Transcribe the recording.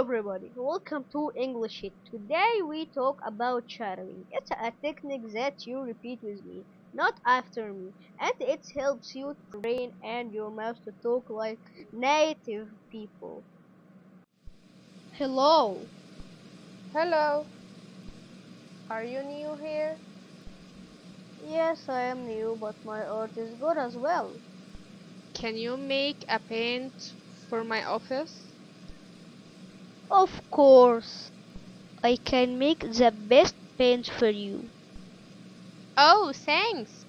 everybody, welcome to English It. Today we talk about shadowing. It's a technique that you repeat with me, not after me, and it helps you train and your mouth to talk like native people. Hello. Hello, are you new here? Yes, I am new, but my art is good as well. Can you make a paint for my office? Of course, I can make the best paint for you. Oh, thanks.